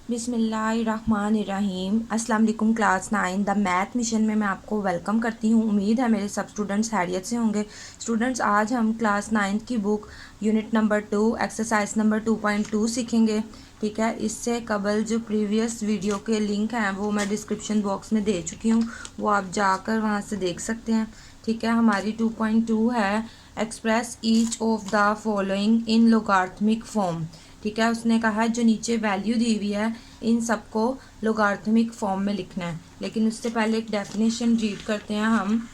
बिस्मिल्लाहिर्रहमानिर्रहीम। अस्सलाम वालेकुम क्लास 9 द मैथ मिशन में मैं आपको वेलकम करती हूँ। उम्मीद है मेरे सब स्टूडेंट्स खैरियत से होंगे। स्टूडेंट्स, आज हम क्लास 9 की book unit number 2 exercise number 2.2 सीखेंगे। ठीक है, इससे कबल जो प्रीवियस वीडियो के लिंक हैं वो मैं डिस्क्रिप्शन बॉक्स में दे चुकी हूँ, वो आप जाकर वहाँ से देख सकते हैं। ठीक है, हमारी 2.2 है express each of the following in logarithmic form. ठीक है, उसने कहा है जो नीचे वैल्यू दी हुई है इन सबको लोगार्थमिक फॉर्म में लिखना है। लेकिन उससे पहले एक डेफिनेशन रीड करते हैं हम।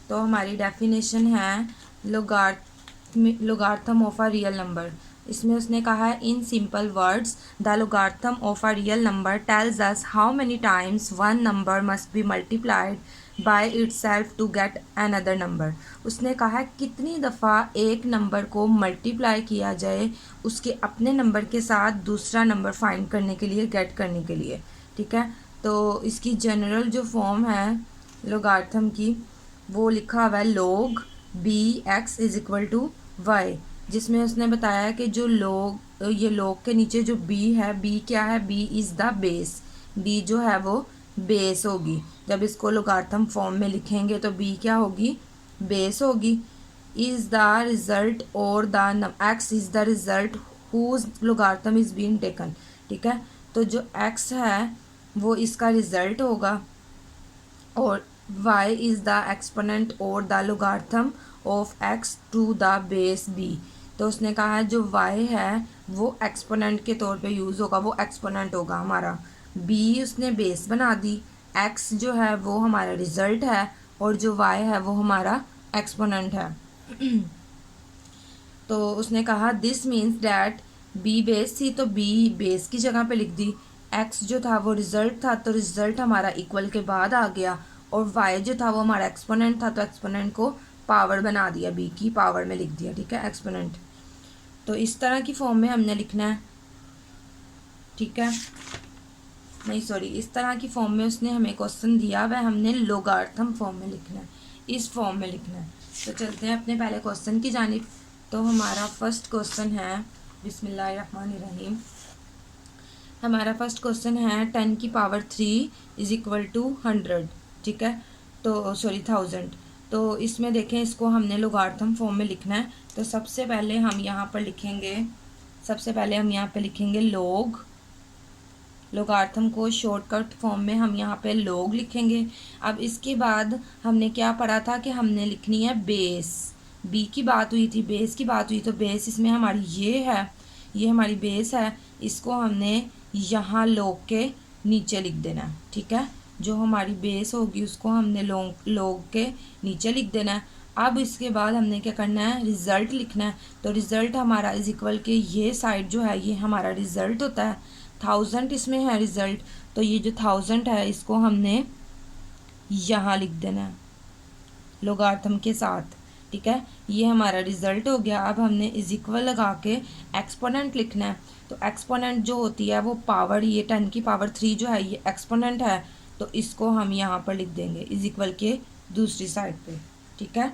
तो हमारी डेफिनेशन है logarithm of a real number. इसमें उसने कहा है in simple words the logarithm of a real number tells us how many times one number must be multiplied by itself to get another number. उसने कहा है कितनी दफ़ा एक नंबर को मल्टीप्लाई किया जाए उसके अपने नंबर के साथ दूसरा नंबर फाइंड करने के लिए, गेट करने के लिए। ठीक है, तो इसकी जनरल जो फॉर्म है लोगार्थम की वो लिखा हुआ है log bx=y, जिसमें उसने बताया कि जो log, ये log के नीचे जो b है, b क्या है, b is the base. b जो है वो बेस होगी। जब इसको लोगार्थम फॉर्म में लिखेंगे तो b क्या होगी, बेस होगी। इज़ द रिजल्ट और the x is the result whose logarithm is been taken. ठीक है, तो जो x है वो इसका रिजल्ट होगा और y इज़ द एक्सपोनेंट और the logarithm of x to the base b। तो उसने कहा है जो y है वो एक्सपोनेंट के तौर पे यूज़ होगा, वो एक्सपोनेंट होगा हमारा। b उसने बेस बना दी, x जो है वो हमारा रिजल्ट है और जो y है वो हमारा एक्सपोनेंट है। तो उसने कहा this means that b base थी तो b बेस की जगह पे लिख दी। x जो था वो रिजल्ट था तो रिजल्ट हमारा इक्वल के बाद आ गया और y जो था वो हमारा एक्सपोनेंट था तो एक्सपोनेंट को पावर बना दिया, b की पावर में लिख दिया। ठीक है, एक्सपोनेंट। तो इस तरह की फॉर्म में हमने लिखना है। ठीक है, नहीं सॉरी, इस तरह की फॉर्म में उसने हमें क्वेश्चन दिया वह हमने लोगार्थम फॉर्म में लिखना है, इस फॉर्म में लिखना है। तो चलते हैं अपने पहले क्वेश्चन की जानिब। तो हमारा फर्स्ट क्वेश्चन है, बिस्मिल्लाहिर्रहमानिर्रहीम। हमारा फर्स्ट क्वेश्चन है 10⁻³ = 100। ठीक है, तो सॉरी 1000। तो इसमें देखें, इसको हमने लोगार्थम फॉर्म में लिखना है। तो सबसे पहले हम यहाँ पर लिखेंगे लोगार्थम को शॉर्टकट फॉर्म में हम यहाँ पे log लिखेंगे। अब इसके बाद हमने क्या पढ़ा था कि हमने लिखनी है बेस। b की बात हुई थी, बेस की बात हुई, तो बेस इसमें हमारी ये है, ये हमारी बेस है। इसको हमने यहाँ log के नीचे लिख देना है। ठीक है, जो हमारी बेस होगी उसको हमने log के नीचे लिख देना है। अब इसके बाद हमने क्या करना है, रिज़ल्ट लिखना है। तो रिज़ल्ट हमारा इज इक्वल के ये साइड जो है ये हमारा रिज़ल्ट होता है, 1000 इसमें है रिज़ल्ट। तो ये जो 1000 है इसको हमने यहाँ लिख देना है लोगार्थम के साथ। ठीक है, ये हमारा रिज़ल्ट हो गया। अब हमने इज इक्वल लगा के एक्सपोनेंट लिखना है। तो एक्सपोनेंट जो होती है वो पावर, ये 10⁻³ जो है ये एक्सपोनेंट है, तो इसको हम यहाँ पर लिख देंगे इज इक्वल के दूसरी साइड पे। ठीक है,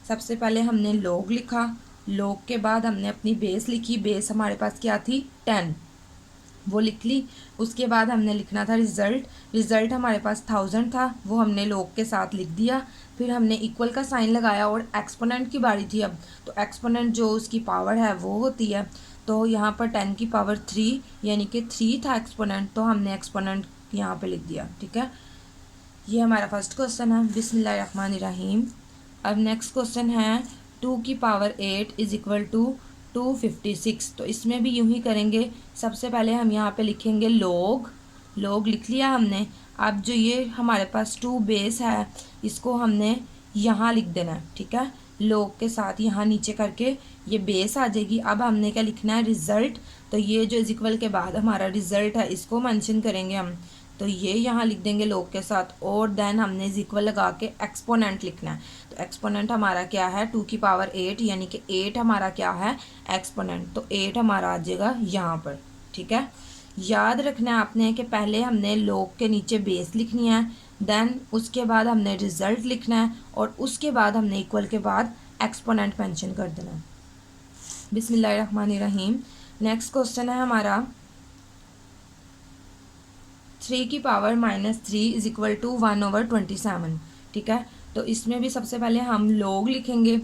सबसे पहले हमने log लिखा, log के बाद हमने अपनी बेस लिखी। बेस हमारे पास क्या थी, 10, वो लिख ली। उसके बाद हमने लिखना था रिज़ल्ट हमारे पास 1000 था, वो हमने log के साथ लिख दिया। फिर हमने इक्वल का साइन लगाया और एक्सपोनेंट की बारी थी अब। तो एक्सपोनेंट जो उसकी पावर है वो होती है, तो यहाँ पर 10⁻³ यानी कि 3 था एक्सपोनेंट, तो हमने एक्सपोनेंट यहाँ पे लिख दिया। ठीक है, ये हमारा फर्स्ट क्वेश्चन है। बिस्मिल्लाहिर्रहमानिर्रहीम। अब नेक्स्ट क्वेश्चन है 2⁸ = 256। तो इसमें भी यूं ही करेंगे। सबसे पहले हम यहाँ पे लिखेंगे log लिख लिया हमने। अब जो ये हमारे पास 2 बेस है इसको हमने यहाँ लिख देना है। ठीक है, log के साथ यहाँ नीचे करके ये बेस आ जाएगी। अब हमने क्या लिखना है, रिज़ल्ट। तो ये जो इज इक्वल के बाद हमारा रिज़ल्ट है इसको मेंशन करेंगे हम, तो ये यहाँ लिख देंगे log के साथ। और देन हमने इज इक्वल लगा के एक्सपोनेंट लिखना है। तो एक्सपोनेंट हमारा क्या है, 2⁸ यानी कि 8 हमारा क्या है, एक्सपोनेंट। तो 8 हमारा आ जाएगा यहाँ पर। ठीक है, याद रखना है आपने कि पहले हमने log के नीचे बेस लिखनी है, देन उसके बाद हमने रिज़ल्ट लिखना है और उसके बाद हमने इक्वल के बाद एक्सपोनेंट मेंशन कर देना है। बिस्मिल्लाहिर्रहमानिर्रहीम। नेक्स्ट क्वेश्चन है हमारा 3⁻³ इज इक्वल टू 1/27। ठीक है, तो इसमें भी सबसे पहले हम लोग लिखेंगे।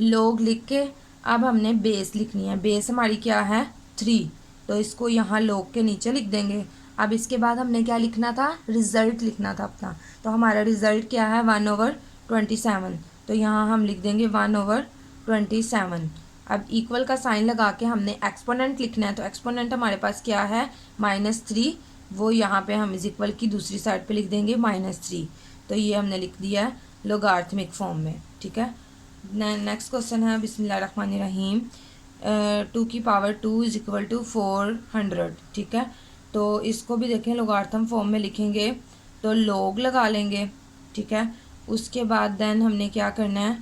लोग लिख के अब हमने बेस लिखनी है। बेस हमारी क्या है 3, तो इसको यहाँ लोग के नीचे लिख देंगे। अब इसके बाद हमने क्या लिखना था, रिज़ल्ट लिखना था अपना। तो हमारा रिज़ल्ट क्या है 1/27, तो यहाँ हम लिख देंगे 1/27। अब इक्वल का साइन लगा के हमने एक्सपोनेंट लिखना है। तो एक्सपोनेंट हमारे पास क्या है -3, वो यहाँ पे हम इज इक्वल की दूसरी साइड पे लिख देंगे -3। तो ये हमने लिख दिया है लोगारिथमिक फॉर्म में। ठीक है, नेक्स्ट क्वेश्चन है बिस्मिल्लाहिर्रहमानिर्रहीम। 2⁻² इज इक्वल टू 400। ठीक है, तो इसको भी देखें लोगारिथम फॉर्म में लिखेंगे तो लोग लगा लेंगे। ठीक है, उसके बाद देन हमने क्या करना है,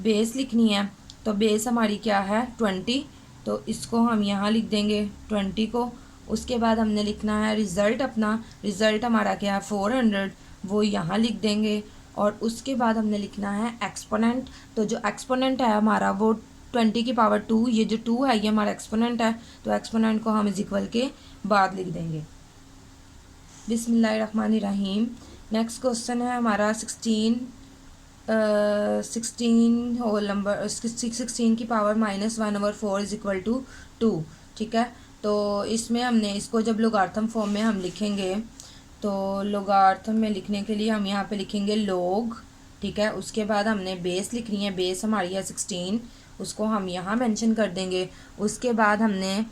बेस लिखनी है। तो बेस हमारी क्या है 20, तो इसको हम यहाँ लिख देंगे 20 को। उसके बाद हमने लिखना है रिज़ल्ट अपना। रिज़ल्ट हमारा क्या है 400, वो यहाँ लिख देंगे। और उसके बाद हमने लिखना है एक्सपोनेंट। तो जो एक्सपोनेंट है हमारा वो 20⁻², ये जो 2 है ये हमारा एक्सपोनेंट है। तो एक्सपोनेंट को हम इज इक्वल के बाद लिख देंगे। बिस्मिल्लाहिर्रहमानिर्रहीम। नेक्स्ट क्वेश्चन है हमारा 16 whole number 16⁻⁻1/4 is equal to 2। ठीक है, तो इसमें हमने इसको जब लोगारिथम फॉर्म में हम लिखेंगे तो लोगारिथम में लिखने के लिए हम यहाँ पे लिखेंगे लोग। ठीक है, उसके बाद हमने बेस लिखनी है। बेस हमारी है 16, उसको हम यहाँ मेंशन कर देंगे। उसके बाद हमने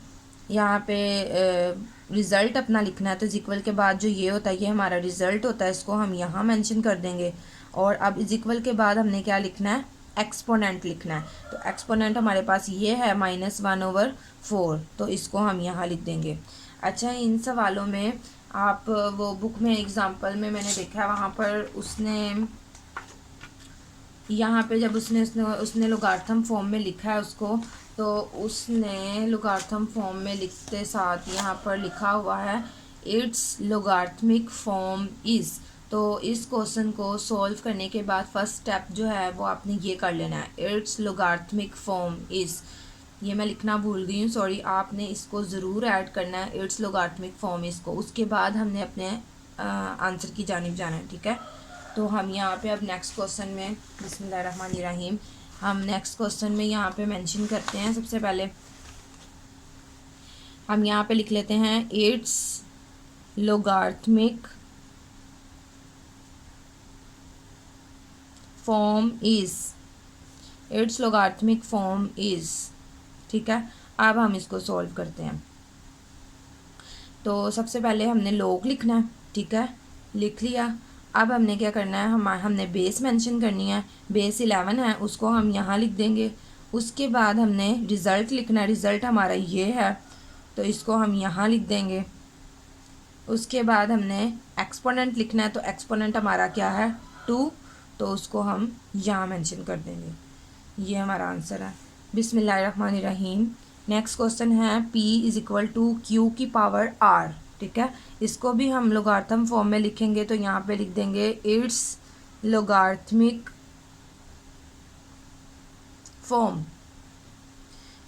यहाँ पे रिज़ल्ट अपना लिखना है। तो इक्वल के बाद जो ये होता है ये हमारा रिज़ल्ट होता है, इसको हम यहाँ मेंशन कर देंगे। और अब इज इक्वल के बाद हमने क्या लिखना है, एक्सपोनेंट लिखना है। तो एक्सपोनेंट हमारे पास ये है -1/4, तो इसको हम यहाँ लिख देंगे। अच्छा, इन सवालों में आप वो बुक में एग्ज़ाम्पल में मैंने देखा है, वहाँ पर उसने यहाँ पे जब उसने लोगारिथम फॉर्म में लिखा है उसको, तो उसने लोगारिथम फॉर्म में लिखते साथ यहाँ पर लिखा हुआ है इट्स लोगारिथमिक फॉर्म इज़। तो इस क्वेश्चन को सॉल्व करने के बाद फर्स्ट स्टेप जो है वो आपने ये कर लेना है, इट्स लोगारिथमिक फॉर्म इज़। ये मैं लिखना भूल गई हूँ, सॉरी। आपने इसको ज़रूर ऐड करना है, इट्स लोगारिथमिक फॉर्म इसको। उसके बाद हमने अपने आंसर की जानिब जाना है। ठीक है, तो हम यहाँ पे अब नेक्स्ट क्वेश्चन में बिस्मिल्लाहिर्रहमानिर्रहीम हम नेक्स्ट क्वेश्चन में यहाँ पे मेंशन करते हैं। सबसे पहले हम यहाँ पे लिख लेते हैं it's logarithmic form is. It's logarithmic form is. ठीक है, अब हम इसको सॉल्व करते हैं। तो सबसे पहले हमने लोग लिखना है। ठीक है, लिख लिया। अब हमने क्या करना है, हमने बेस मेंशन करनी है। बेस 11 है, उसको हम यहाँ लिख देंगे। उसके बाद हमने रिज़ल्ट लिखना है। रिज़ल्ट हमारा ये है, तो इसको हम यहाँ लिख देंगे। उसके बाद हमने एक्सपोनेंट लिखना है। तो एक्सपोनेंट हमारा क्या है 2, तो उसको हम यहाँ मेंशन कर देंगे। ये हमारा आंसर है। बिस्मिल्लाहिर्रहमानिर्रहीम। नेक्स्ट क्वेश्चन है P is equal to Q⁻R। ठीक है, इसको भी हम लोगारिथम फॉर्म में लिखेंगे। तो यहाँ पे लिख देंगे it's logarithmic form.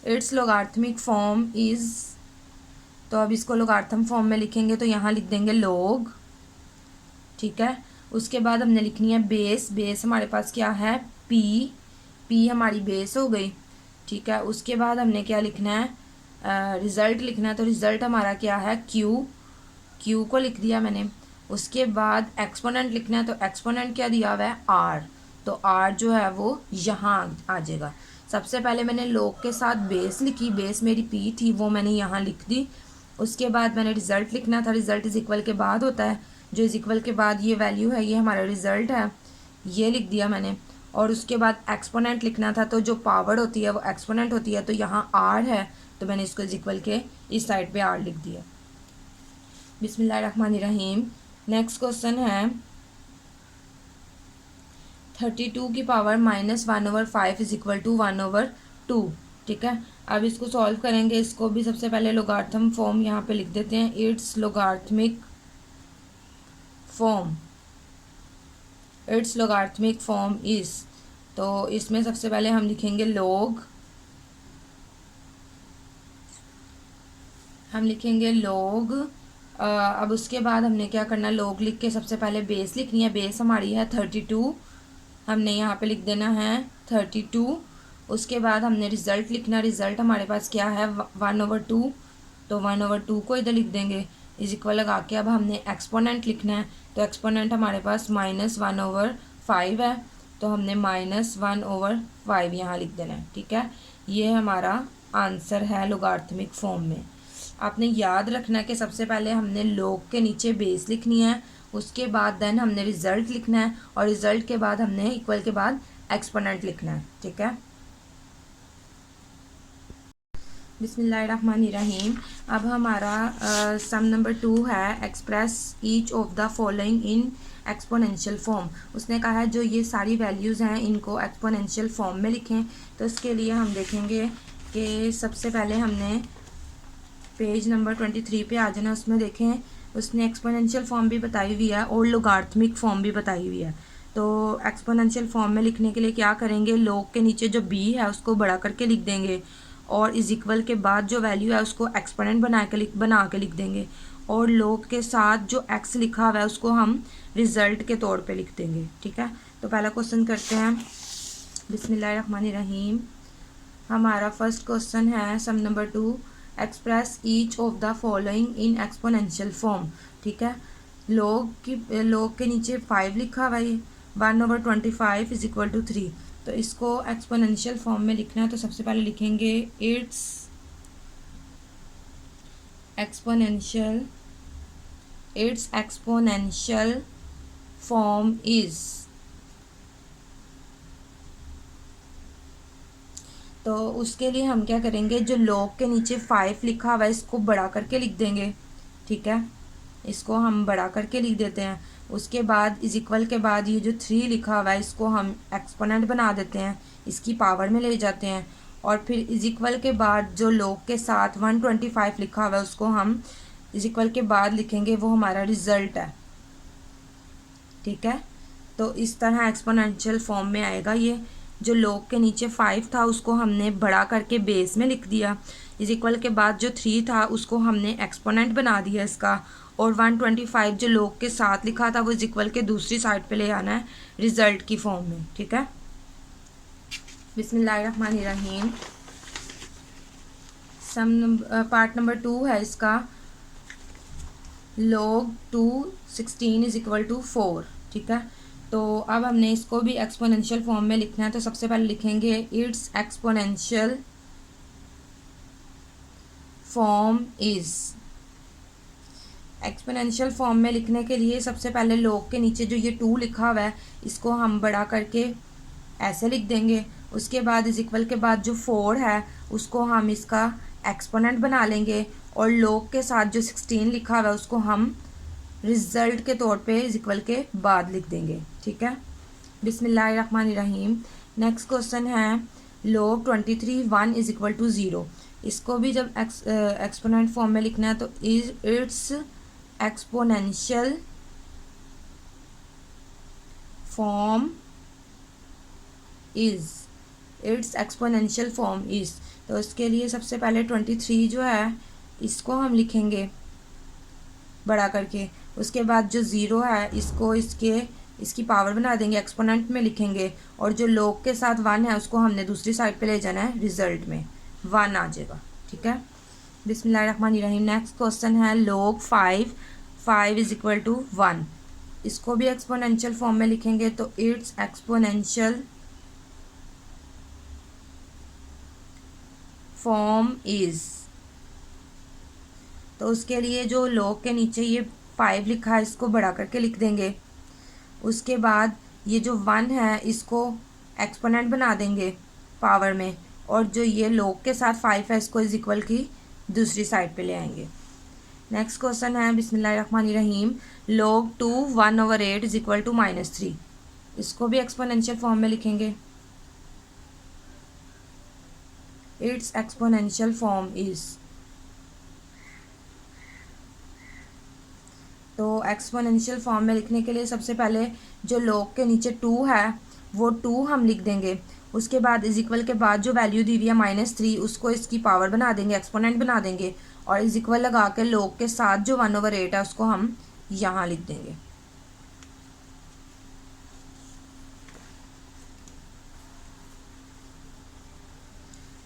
It's logarithmic form is. तो अब इसको लोगारिथम फॉर्म में लिखेंगे तो यहाँ लिख देंगे लोग। ठीक है, उसके बाद हमने लिखनी है बेस। बेस हमारे पास क्या है P हमारी बेस हो गई। ठीक है, उसके बाद हमने क्या लिखना है, रिज़ल्ट लिखना है। तो रिज़ल्ट हमारा क्या है Q को लिख दिया मैंने। उसके बाद एक्सपोनेंट लिखना है। तो एक्सपोनेंट क्या दिया हुआ है R, तो R जो है वो यहाँ आ जाएगा। सबसे पहले मैंने लोग के साथ बेस लिखी। बेस मेरी P थी, वो मैंने यहाँ लिख दी। उसके बाद मैंने रिज़ल्ट लिखना था। रिज़ल्ट इज इक्वल के बाद होता है, जो इज इक्वल के बाद ये वैल्यू है, ये हमारा रिज़ल्ट है, ये लिख दिया मैंने। और उसके बाद एक्सपोनेंट लिखना था। तो जो पावर होती है वो एक्सपोनेंट होती है, तो यहाँ R है, तो मैंने इसको इज इक्वल के इस साइड पे R लिख दिया। बिस्मिल्लाहिर्रहमानिर्रहीम। नेक्स्ट क्वेश्चन है 32⁻⁻1/5 इज इक्वल टू 1/2। ठीक है, अब इसको सॉल्व करेंगे। इसको भी सबसे पहले लोगारिथम फॉर्म यहाँ पे लिख देते हैं, it's logarithmic form. It's logarithmic form is. तो इसमें सबसे पहले हम लिखेंगे लोग। हम लिखेंगे लोग अब उसके बाद हमने क्या करना, log लिख के सबसे पहले बेस लिखनी है। बेस हमारी है 32, हमने यहाँ पे लिख देना है 32। उसके बाद हमने रिज़ल्ट लिखना, रिज़ल्ट हमारे पास क्या है 1/2, तो 1/2 को इधर लिख देंगे इज इक्वल लगा के। अब हमने एक्सपोनेंट लिखना है, तो एक्सपोनेंट हमारे पास -1/5 है, तो हमने -1/5 यहाँ लिख देना है। ठीक है, ये हमारा आंसर है लोगार्थमिक फॉर्म में। आपने याद रखना है कि सबसे पहले हमने log के नीचे बेस लिखनी है, उसके बाद देन हमने रिज़ल्ट लिखना है, और रिज़ल्ट के बाद हमने इक्वल के बाद एक्सपोनेंट लिखना है। ठीक है, बिस्मिल्लाहिर्रहमानिर्रहीम। अब हमारा सम नंबर 2 है, express each of the following in exponential form. उसने कहा है जो ये सारी वैल्यूज़ हैं इनको एक्सपोनेंशियल फॉर्म में लिखें। तो इसके लिए हम देखेंगे कि सबसे पहले हमने पेज नंबर 23 पे आ जाना, उसमें देखें उसने एक्सपोनेंशियल फॉर्म भी बताई हुई है और लोगार्थमिक फॉर्म भी बताई हुई है। तो एक्सपोनेंशियल फॉर्म में लिखने के लिए क्या करेंगे, log के नीचे जो b है उसको बड़ा करके लिख देंगे, और इज इक्वल के बाद जो वैल्यू है उसको एक्सपोनेंट बना के लिख देंगे, और log के साथ जो x लिखा हुआ है उसको हम रिज़ल्ट के तौर पे लिख देंगे। ठीक है, तो पहला क्वेश्चन करते हैं, बिस्मिल्लाहिर्रहमानिर्रहीम। हमारा फर्स्ट क्वेश्चन है some number 2, express each of the following in exponential form. ठीक है, log के नीचे 5 लिखा हुआ है, 1/25 इज इक्वल टू 3। तो इसको एक्सपोनेंशियल फॉर्म में लिखना है, तो सबसे पहले लिखेंगे इट्स एक्सपोनेंशियल फॉर्म इज। तो उसके लिए हम क्या करेंगे, जो log के नीचे 5 लिखा हुआ है इसको बड़ा करके लिख देंगे। ठीक है, इसको हम बड़ा करके लिख देते हैं। उसके बाद इज इक्वल के बाद ये जो 3 लिखा हुआ है इसको हम एक्सपोनेंट बना देते हैं, इसकी पावर में ले जाते हैं, और फिर इज इक्वल के बाद जो log के साथ 125 लिखा हुआ है उसको हम इज इक्वल के बाद लिखेंगे, वो हमारा रिज़ल्ट है। ठीक है, तो इस तरह एक्सपोनेंशियल फॉर्म में आएगा। ये जो log के नीचे 5 था उसको हमने बड़ा करके बेस में लिख दिया, इज इक्वल के बाद जो 3 था उसको हमने एक्सपोनेंट बना दिया इसका, और 125 जो log के साथ लिखा था वो इज इक्वल के दूसरी साइड पे ले आना है रिज़ल्ट की फॉर्म में। ठीक है, बिस्मिल्लाहिर्रहमानिर्रहीम। पार्ट नंबर 2 है इसका, log 216 इज इक्वल टू 4। ठीक है, तो अब हमने इसको भी एक्सपोनेंशियल फॉर्म में लिखना है, तो सबसे पहले लिखेंगे its exponential form is. Exponential form में लिखने के लिए सबसे पहले log के नीचे जो ये 2 लिखा हुआ है इसको हम बड़ा करके ऐसे लिख देंगे। उसके बाद इज इक्वल के बाद जो 4 है उसको हम इसका एक्सपोनेंट बना लेंगे, और log के साथ जो 16 लिखा हुआ है उसको हम रिज़ल्ट के तौर पे इज इक्वल के बाद लिख देंगे। ठीक है, बिस्मिल्लाहिर्रहमानिर्रहीम। नेक्स्ट क्वेश्चन है log 23 1 इज इक्वल टू 0। इसको भी जब एक्सपोनेंट फॉर्म में लिखना है तो it's exponential form is, it's exponential form is. तो इसके लिए सबसे पहले 23 जो है इसको हम लिखेंगे बड़ा करके, उसके बाद जो 0 है इसको इसकी पावर बना देंगे, एक्सपोनेंट में लिखेंगे, और जो log के साथ 1 है उसको हमने दूसरी साइड पे ले जाना है, रिज़ल्ट में 1 आ जाएगा। ठीक है, बिस्मिल्लाहिर्रहमानिर्रहीम। नेक्स्ट क्वेश्चन है log 5 इज इक्वल टू 1। इसको भी एक्सपोनेंशियल फॉर्म में लिखेंगे, तो इट्स एक्सपोनेंशियल फॉर्म इज। तो उसके लिए जो log के नीचे ये 5 लिखा है इसको बड़ा करके लिख देंगे। उसके बाद ये जो 1 है इसको एक्सपोनेंट बना देंगे पावर में, और जो ये log के साथ 5 है इसको इज इक्वल की दूसरी साइड पे ले आएंगे। नेक्स्ट क्वेश्चन है बिस्मिल्लाहिर्रहमानिर्रहीम, log 2 1/8 इज इक्वल टू -3। इसको भी एक्सपोनेंशियल फॉर्म में लिखेंगे, इट्स एक्सपोनेंशियल फॉर्म इज। तो एक्सपोनेंशियल फॉर्म में लिखने के लिए सबसे पहले जो log के नीचे 2 है वो 2 हम लिख देंगे। उसके बाद इज इक्वल के बाद जो वैल्यू दी हुई है -3 उसको इसकी पावर बना देंगे, एक्सपोनेंट बना देंगे, और इज इक्वल लगा के log के साथ जो 1/8 है उसको हम यहाँ लिख देंगे।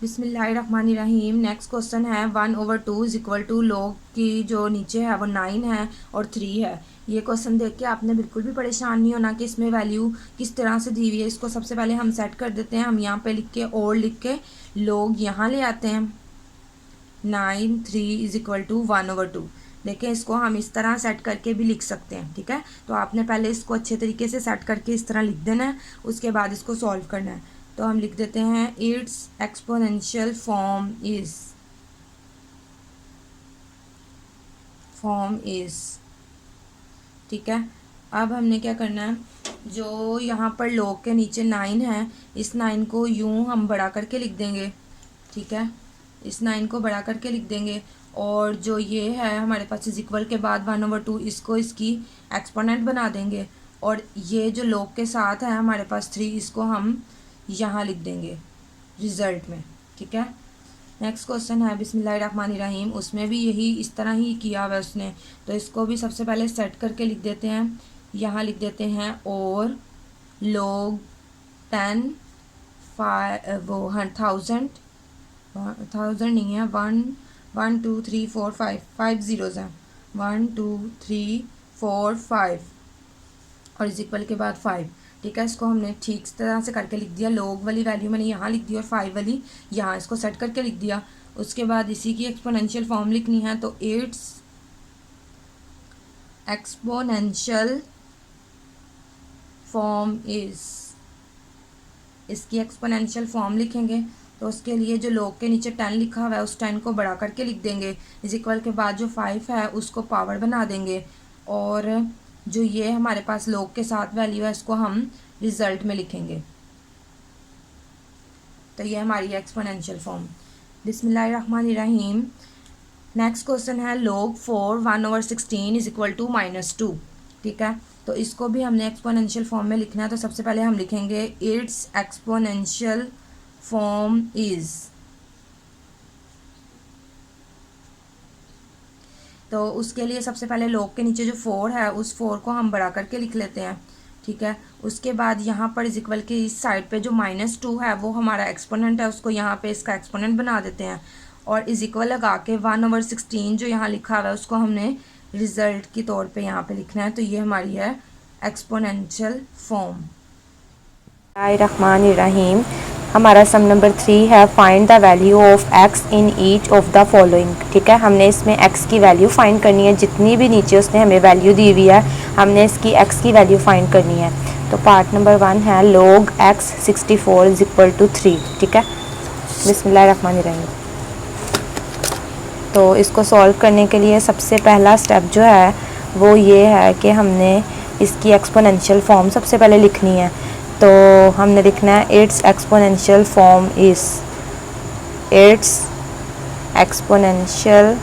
बिस्मिल्लाहिर्रहमानिर्रहीम। नेक्स्ट क्वेश्चन है 1/2 इज इक्वल टू log की जो नीचे है वो 9 है और 3 है। ये क्वेश्चन देख के आपने बिल्कुल भी परेशान नहीं होना कि इसमें वैल्यू किस तरह से दी हुई है। इसको सबसे पहले हम सेट कर देते हैं। हम यहाँ पे लिख के और लिख के log यहाँ ले आते हैं। 9 3 इज इक्वल टू 1/2। देखें, इसको हम इस तरह सेट करके भी लिख सकते हैं। ठीक है, तो आपने पहले इसको अच्छे तरीके से सेट करके इस तरह लिख देना है, उसके बाद इसको सॉल्व करना है। तो हम लिख देते हैं इट्स एक्सपोनेंशियल फॉर्म इज। ठीक है, अब हमने क्या करना है, जो यहाँ पर log के नीचे 9 है, इस 9 को यूं हम बड़ा करके लिख देंगे। ठीक है, इस 9 को बड़ा करके लिख देंगे और जो ये है हमारे पास इज इक्वल के बाद 1/2, इसको इसकी एक्सपोनेंट बना देंगे और ये जो log के साथ है हमारे पास 3, इसको हम यहाँ लिख देंगे रिजल्ट में। ठीक है, नेक्स्ट क्वेश्चन है बिस्मिल्लाहिर्रहमानिर्रहीम। उसमें भी यही इस तरह ही किया हुआ है उसने, तो इसको भी सबसे पहले सेट करके लिख देते हैं। यहाँ लिख देते हैं और log 10 वो 1000 नहीं है, 1 2 3 4 5 zeros हैं, 1 2 3 4 5 और इज इक्वल के बाद 5। ठीक है, इसको हमने ठीक तरह से करके लिख दिया। log वाली वैल्यू मैंने यहाँ लिख दी और 5 वाली यहाँ, इसको सेट करके लिख दिया। उसके बाद इसी की एक्सपोनेंशियल फॉर्म लिखनी है, तो इट्स एक्सपोनेंशियल फॉर्म इज, इसकी एक्सपोनेंशियल फॉर्म लिखेंगे। तो उसके लिए जो log के नीचे 10 लिखा हुआ है उस 10 को बढ़ा करके लिख देंगे। इज इक्वल के बाद जो 5 है उसको पावर बना देंगे और जो ये हमारे पास log के साथ वैल्यू है इसको हम रिजल्ट में लिखेंगे। तो ये हमारी एक्सपोनेंशियल फॉर्म। बिस्मिल्लाहिर्रहमानिर्रहीम। नेक्स्ट क्वेश्चन है log 4 1/16 इज इक्वल टू -2। ठीक है, तो इसको भी हमने एक्सपोनेंशियल फॉर्म में लिखना है। तो सबसे पहले हम लिखेंगे इट्स एक्सपोनेंशियल फॉर्म इज। तो उसके लिए सबसे पहले log के नीचे जो 4 है उस 4 को हम बढ़ा करके लिख लेते हैं। ठीक है, उसके बाद यहाँ पर इज इक्वल के इस साइड पे जो -2 है वो हमारा एक्सपोनेंट है, उसको यहाँ पे इसका एक्सपोनेंट बना देते हैं और इज इक्वल लगा के 1/16 जो यहाँ लिखा हुआ है उसको हमने रिजल्ट के तौर पे यहाँ पे लिखना है। तो ये हमारी है एक्सपोनेंशियल फॉर्म। बिस्मिल्लाहिर्रहमानिर्रहीम। हमारा सम नंबर 3 है find the value of x in each of the following. ठीक है, हमने इसमें x की वैल्यू फाइंड करनी है। जितनी भी नीचे उसने हमें वैल्यू दी हुई है हमने इसकी x की वैल्यू फाइंड करनी है। तो पार्ट नंबर 1 है log x 64 is equal to 3। ठीक है, बिस्मिल्लाहिर्रहमानिर्रहीम। तो इसको सॉल्व करने के लिए सबसे पहला स्टेप जो है वो ये है कि हमने इसकी एक्सपोनेंशियल फॉर्म सबसे पहले लिखनी है। तो हमने लिखना है it's exponential form is, it's exponential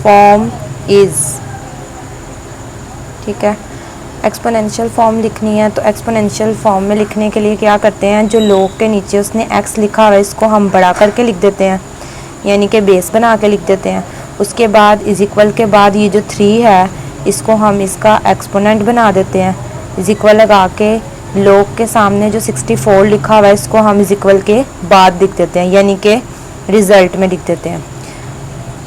form is. ठीक है, एक्सपोनेंशियल फॉर्म लिखनी है। तो एक्सपोनेंशियल फॉर्म में लिखने के लिए क्या करते हैं, जो log के नीचे उसने x लिखा हुआ है इसको हम बढ़ा करके लिख देते हैं, यानी कि बेस बना के लिख देते हैं। उसके बाद इज इक्वल के बाद ये जो 3 है इसको हम इसका एक्सपोनेंट बना देते हैं। इज इक्वल लगा के log के सामने जो 64 लिखा हुआ है इसको हम इज इक्वल के बाद लिख देते हैं, यानी कि रिजल्ट में लिख देते हैं।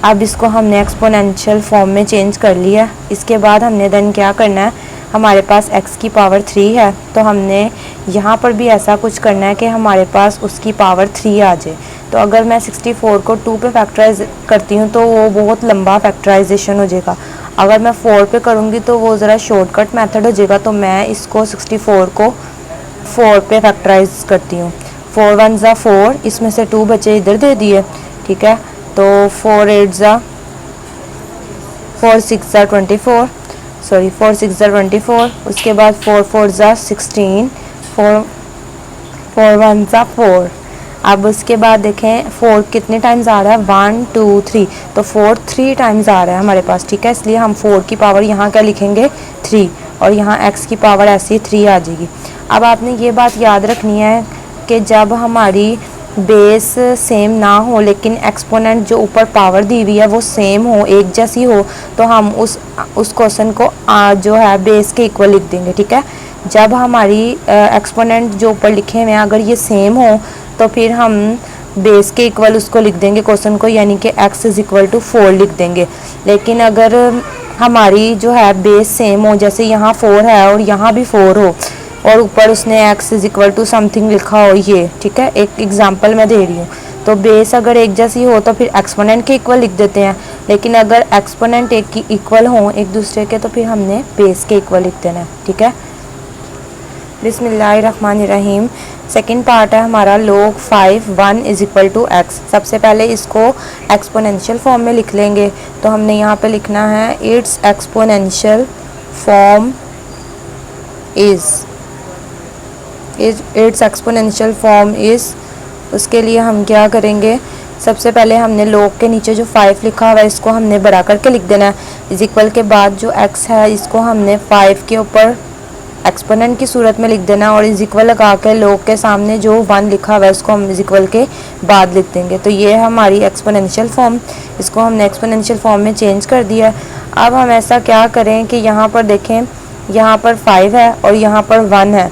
अब इसको हमने एक्सपोनेंशियल फॉर्म में चेंज कर लिया। इसके बाद हमने देन क्या करना है, हमारे पास x की पावर 3 है तो हमने यहाँ पर भी ऐसा कुछ करना है कि हमारे पास उसकी पावर 3 आ जाए। तो अगर मैं 64 को 2 पे फैक्टराइज करती हूँ तो वो बहुत लंबा फैक्टराइजेशन हो जाएगा। अगर मैं 4 पे करूँगी तो वो ज़रा शॉर्टकट मेथड हो जाएगा। तो मैं इसको 64 को 4 पे फैक्टराइज करती हूँ। 4 1 ज़ा 4, इसमें से 2 बचे इधर दे दिए। ठीक है, तो 4 8 ज़ा 4 6 ज़ा 24, सॉरी 4 6 ज़ा 24। उसके बाद 4 4 ज़ा 16, 4 1 ज़ा 4। अब उसके बाद देखें 4 कितने टाइम्स आ रहा है, 1 2 3, तो 4 3 टाइम्स आ रहा है हमारे पास। ठीक है, इसलिए हम 4 की पावर यहाँ क्या लिखेंगे 3 और यहाँ x की पावर ऐसी 3 आ जाएगी। अब आपने ये बात याद रखनी है कि जब हमारी बेस सेम ना हो लेकिन एक्सपोनेंट जो ऊपर पावर दी हुई है वो सेम हो, एक जैसी हो, तो हम उस क्वेश्चन को जो है बेस के इक्वल लिख देंगे। ठीक है, जब हमारी एक्सपोनेंट जो ऊपर लिखे हुए हैं अगर ये सेम हो तो फिर हम बेस के इक्वल उसको लिख देंगे क्वेश्चन को, यानी कि x इज इक्वल टू 4 लिख देंगे। लेकिन अगर हमारी जो है बेस सेम हो, जैसे यहाँ 4 है और यहाँ भी 4 हो और ऊपर उसने x is equal to something लिखा हो, ये ठीक है, एक एग्जांपल मैं दे रही हूँ, तो बेस अगर एक जैसी हो तो फिर एक्सपोनेंट के इक्वल लिख देते हैं। लेकिन अगर एक्सपोनेंट एक की इक्वल हो एक दूसरे के तो फिर हमने बेस के इक्वल लिख देना है। ठीक है, बिस्मिल्लाहिर्रहमानिर्रहीम। सेकंड पार्ट है हमारा log 5 1 is equal to x. सबसे पहले इसको एक्सपोनेंशियल फॉर्म में लिख लेंगे, तो हमने यहाँ पे लिखना है it's exponential form it's exponential form is. उसके लिए हम क्या करेंगे, सबसे पहले हमने log के नीचे जो 5 लिखा हुआ है इसको हमने बढ़ा करके लिख देना है, इज इक्वल के बाद जो x है इसको हमने 5 के ऊपर एक्सपोनेंट की सूरत में लिख देना और इज इक्वल लगा के log के सामने जो 1 लिखा हुआ है उसको हम इज इक्वल के बाद लिख देंगे। तो ये है हमारी एक्सपोनेंशियल फॉर्म, इसको हमने एक्सपोनेंशियल फॉर्म में चेंज कर दिया। अब हम ऐसा क्या करें कि यहाँ पर देखें, यहाँ पर 5 है और यहाँ पर 1 है।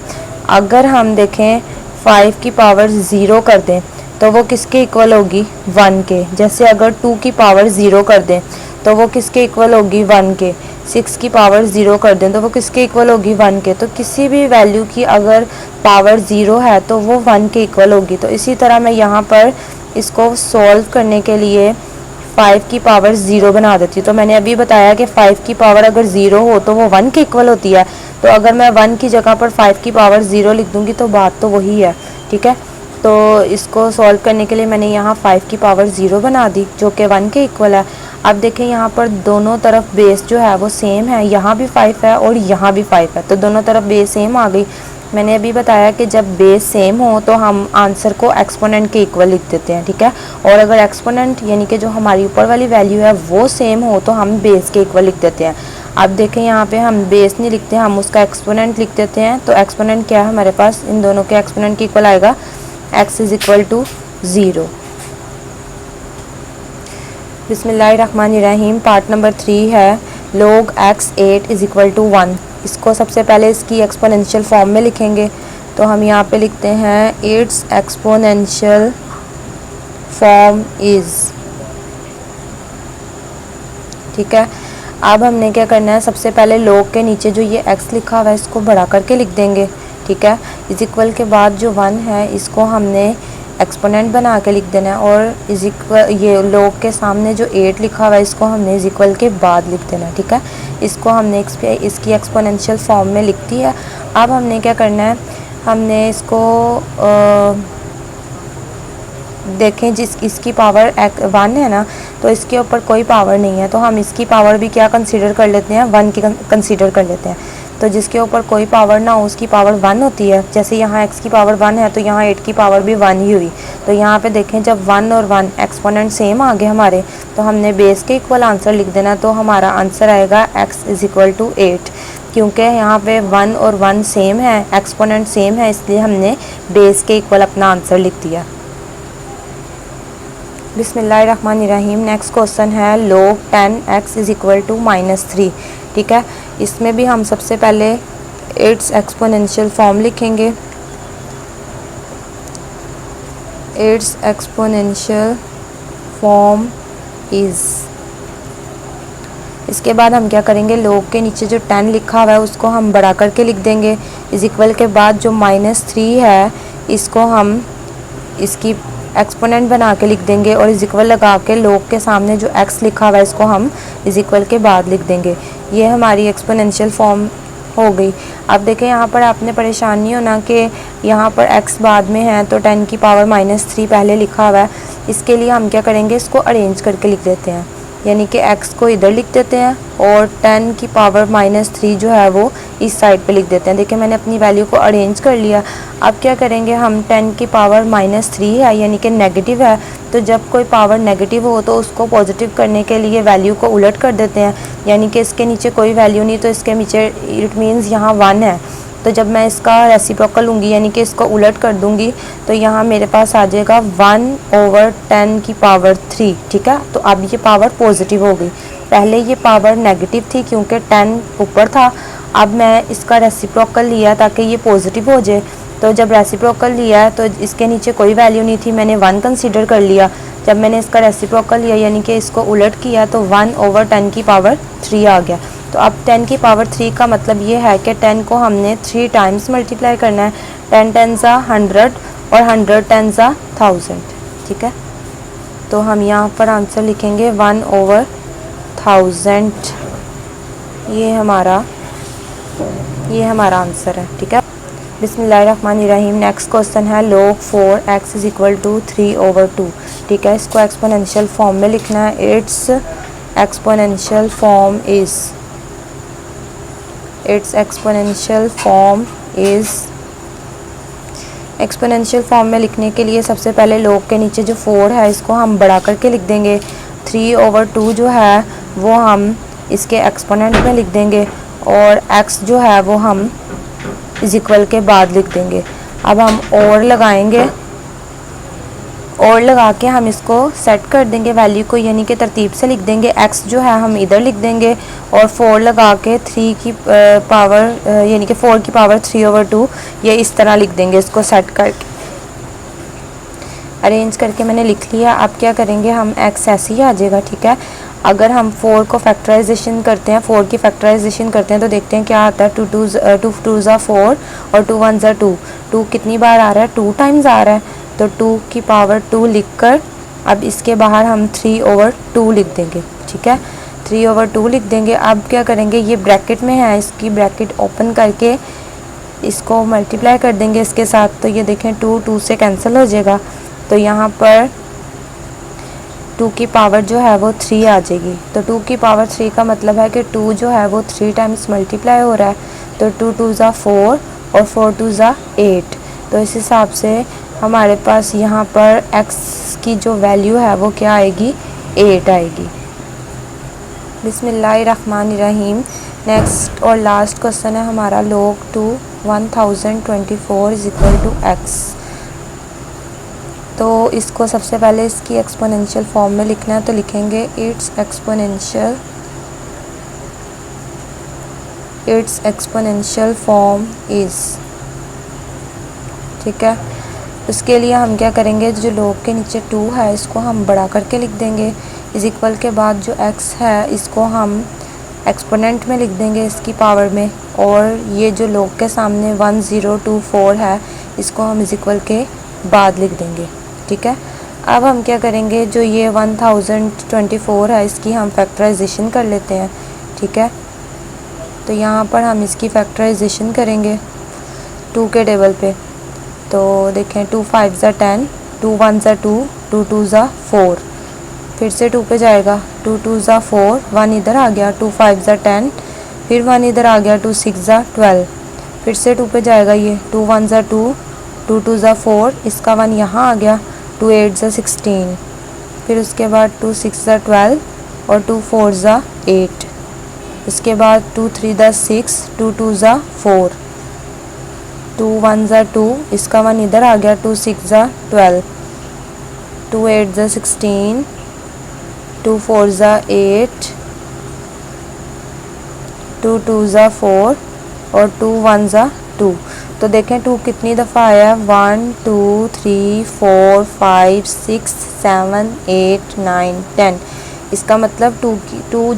अगर हम देखें 5 की पावर 0 कर दें तो वो किसके इक्वल होगी, 1 के। जैसे अगर 2 की पावर 0 कर दें तो वो किसके इक्वल होगी, 1 के। 6 की पावर 0 कर दें तो वो किसके इक्वल होगी, 1 के। तो किसी भी वैल्यू की अगर पावर 0 है तो वो 1 के इक्वल होगी। तो इसी तरह मैं यहाँ पर इसको सॉल्व करने के लिए 5 की पावर 0 बना देती हूँ। तो मैंने अभी बताया कि 5 की पावर अगर 0 हो तो वो 1 के इक्वल होती है। तो अगर मैं 1 की जगह पर 5 की पावर 0 लिख दूँगी तो बात तो वही है। ठीक है, तो इसको सॉल्व करने के लिए मैंने यहाँ 5 की पावर 0 बना दी जो कि 1 के इक्वल है। अब देखें यहाँ पर दोनों तरफ बेस जो है वो सेम है, यहाँ भी 5 है और यहाँ भी 5 है, तो दोनों तरफ बेस सेम आ गई। मैंने अभी बताया कि जब बेस सेम हो तो हम आंसर को एक्सपोनेंट के इक्वल लिख देते हैं। ठीक है, और अगर एक्सपोनेंट यानी कि जो हमारी ऊपर वाली वैल्यू है वो सेम हो तो हम बेस के इक्वल लिख देते हैं। अब देखें यहाँ पे हम बेस नहीं लिखते, हम उसका एक्सपोनेंट लिख देते हैं। तो एक्सपोनेंट क्या है हमारे पास, इन दोनों के एक्सपोनेंट के इक्वल आएगा x इज इक्वल टू 0। बिस्मिल्लाहिर्रहमानिर्रहीम। पार्ट नंबर 3 है log x 8 is equal to 1। इसको सबसे पहले इसकी एक्सपोनेंशियल फॉर्म में लिखेंगे, तो हम यहाँ पे लिखते हैं इट्स एक्सपोनेंशियल फॉर्म इज़। ठीक है, अब हमने क्या करना है, सबसे पहले log के नीचे जो ये x लिखा हुआ है इसको बढ़ा करके लिख देंगे। ठीक है, इज इक्वल के बाद जो 1 है इसको हमने एक्सपोनेंट बना के लिख देना है और इज इक्वल ये log के सामने जो 8 लिखा हुआ है इसको हमने इज इक्वल के बाद लिख देना है। ठीक है, इसको हमने इसकी एक्सपोनेंशियल फॉर्म में लिख दी है। अब हमने क्या करना है, हमने इसको देखें जिस इसकी पावर 1 है ना, तो इसके ऊपर कोई पावर नहीं है, तो हम इसकी पावर भी क्या कंसीडर कर लेते हैं, 1 की कंसीडर कर लेते हैं। तो जिसके ऊपर कोई पावर ना हो उसकी पावर 1 होती है। जैसे यहाँ x की पावर 1 है तो यहाँ 8 की पावर भी 1 ही हुई। तो यहाँ पे देखें जब 1 और 1 एक्सपोनेंट सेम आ गए हमारे, तो हमने बेस के इक्वल आंसर लिख देना। तो हमारा आंसर आएगा x इज इक्वल टू 8। क्योंकि यहाँ पे 1 और 1 सेम है, एक्सपोनेंट सेम है, इसलिए हमने बेस के इक्वल अपना आंसर लिख दिया। बिस्मिल्लाहिर्रहमानिर्रहीम। नेक्स्ट क्वेश्चन है log 10x is equal to -3। ठीक है, इसमें भी हम सबसे पहले इट्स एक्सपोनेंशियल फॉर्म लिखेंगे। Its exponential form is. इसके बाद हम क्या करेंगे, log के नीचे जो 10 लिखा हुआ है उसको हम बढ़ा करके लिख देंगे। इज इक्वल के बाद जो -3 है इसको हम इसकी एक्सपोनेंट बना के लिख देंगे और इज इक्वल लगा के log के सामने जो x लिखा हुआ है इसको हम इज इक्वल के बाद लिख देंगे। ये हमारी एक्सपोनेंशियल फॉर्म हो गई। अब देखें यहाँ पर आपने परेशान नहीं होना कि यहाँ पर x बाद में है तो 10 की पावर -3 पहले लिखा हुआ है। इसके लिए हम क्या करेंगे, इसको अरेंज करके लिख देते हैं, यानी कि x को इधर लिख देते हैं और 10 की पावर -3 जो है वो इस साइड पे लिख देते हैं। देखिए मैंने अपनी वैल्यू को अरेंज कर लिया। अब क्या करेंगे, हम 10 की पावर -3 है यानी कि नेगेटिव है, तो जब कोई पावर नेगेटिव हो तो उसको पॉजिटिव करने के लिए वैल्यू को उलट कर देते हैं, यानी कि इसके नीचे कोई वैल्यू नहीं तो इसके नीचे इट मीन्स यहाँ 1 है। तो जब मैं इसका रेसिप्रोकल लूँगी यानी कि इसको उलट कर दूँगी तो यहाँ मेरे पास आ जाएगा 1/10 की पावर 3, ठीक है। तो अब ये पावर पॉजिटिव हो गई, पहले ये पावर नेगेटिव थी क्योंकि 10 ऊपर था। अब मैं इसका रेसिप्रोकल लिया ताकि ये पॉजिटिव हो जाए। तो जब रेसिप्रोकल लिया तो इसके नीचे कोई वैल्यू नहीं थी, मैंने 1 कंसीडर कर लिया। जब मैंने इसका रेसिप्रोकल लिया यानी कि इसको उलट किया तो 1/10 की पावर 3 आ गया। तो अब 10 की पावर 3 का मतलब ये है कि 10 को हमने 3 टाइम्स मल्टीप्लाई करना है। 10 10 100 और 100 10 1000, ठीक है। तो हम यहाँ पर आंसर लिखेंगे 1/1000। ये हमारा आंसर है, ठीक है। बिस्मिल्लाहिर्रहमानिर्रहीम। नेक्स्ट क्वेश्चन है log 4x = 3/2, ठीक है। इसको एक्सपोनेंशियल फॉर्म में लिखना है। इट्स एक्सपोनेंशियल फॉर्म में लिखने के लिए सबसे पहले log के नीचे जो 4 है इसको हम बढ़ा करके लिख देंगे। 3/2 जो है वो हम इसके एक्सपोनेंट में लिख देंगे और x जो है वो हम इक्वल के बाद लिख देंगे। अब हम और लगाएंगे, और लगा के हम इसको सेट कर देंगे वैल्यू को, यानी कि तरतीब से लिख देंगे। x जो है हम इधर लिख देंगे और 4 लगा के 3 की पावर यानी कि 4 की पावर 3/2 ये इस तरह लिख देंगे। इसको सेट करके अरेंज करके मैंने लिख लिया। अब क्या करेंगे हम, x ऐसे ही आ जाएगा, ठीक है। अगर हम 4 को फैक्टराइजेशन करते हैं, 4 की फैक्टराइजेशन करते हैं तो देखते हैं क्या आता है। 2 2 ज़ा 4 और 2 1 ज़ा 2। 2 कितनी बार आ रहा है, 2 टाइम्स आ रहा है। तो 2 की पावर 2 लिखकर अब इसके बाहर हम 3/2 लिख देंगे, ठीक है। 3/2 लिख देंगे। अब क्या करेंगे, ये ब्रैकेट में है, इसकी ब्रैकेट ओपन करके इसको मल्टीप्लाई कर देंगे इसके साथ। तो ये देखें 2 2 से कैंसिल हो जाएगा। तो यहाँ पर 2 की पावर जो है वो 3 आ जाएगी। तो 2 की पावर 3 का मतलब है कि 2 जो है वो 3 टाइम्स मल्टीप्लाई हो रहा है। तो 2 2 ज़ा 4 और 4 2 ज़ा 8। तो इस हिसाब से हमारे पास यहाँ पर x की जो वैल्यू है वो क्या आएगी, 8 आएगी। बिस्मिल्लाहिर्रहमानिर्रहीम। नेक्स्ट और लास्ट क्वेश्चन है हमारा log 1024 = x। तो इसको सबसे पहले इसकी एक्सपोनेंशियल फॉर्म में लिखना है। तो लिखेंगे इट्स एक्सपोनेंशियल फॉर्म इज़, ठीक है। उसके लिए हम क्या करेंगे, जो log के नीचे 2 है इसको हम बढ़ा करके लिख देंगे। इस इक्वल के बाद जो x है इसको हम एक्सपोनेंट में लिख देंगे इसकी पावर में, और ये जो log के सामने 1024 है इसको हम इस इक्वल के बाद लिख देंगे, ठीक है। अब हम क्या करेंगे, जो ये 1024 है इसकी हम फैक्टराइजेशन कर लेते हैं, ठीक है। तो यहाँ पर हम इसकी फैक्टराइजेशन करेंगे 2 के टेबल पे। तो देखें 2 5 ज़ा 10, 2 1 ज़ा 2, 2 2 ज़ा 4। फिर से 2 पे जाएगा, 2 2 ज़ा 4, 1 इधर आ गया, 2 5 ज़ा 10, फिर 1 इधर आ गया, 2 6 ज़ा 12। फिर से 2 पे जाएगा ये, 2 1 ज़ा 2, 2 2 ज़ा 4, इसका 1 यहाँ आ गया, 2 8 ज़ा 16। फिर उसके बाद 2 6 ज़ा 12 और 2 4 ज़ा 8। इसके बाद 2 3 ज़ा 6, 2 2 ज़ा 4, 2 1 ज़ा 2, इसका 1 इधर आ गया, 2 6 ज़ा 12, 2 8 ज़ा 16, 2 4 ज़ा 8, 2 2 ज़ा 4 और 2 1 ज़ा 2। तो देखें 2 कितनी दफ़ा आया है, 1 2 3 4 5 6 7 8 9 10। इसका मतलब 2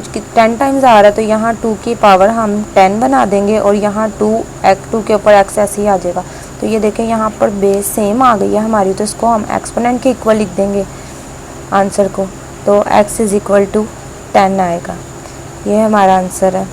10 टाइम्स आ रहा है। तो यहाँ 2 की पावर हम 10 बना देंगे और यहाँ 2 के ऊपर x ऐसे ही आ जाएगा। तो ये देखें यहाँ पर बेस सेम आ गई है हमारी, तो इसको हम एक्सपोनेंट के इक्वल लिख देंगे आंसर को। तो x = 10 आएगा। ये हमारा आंसर है।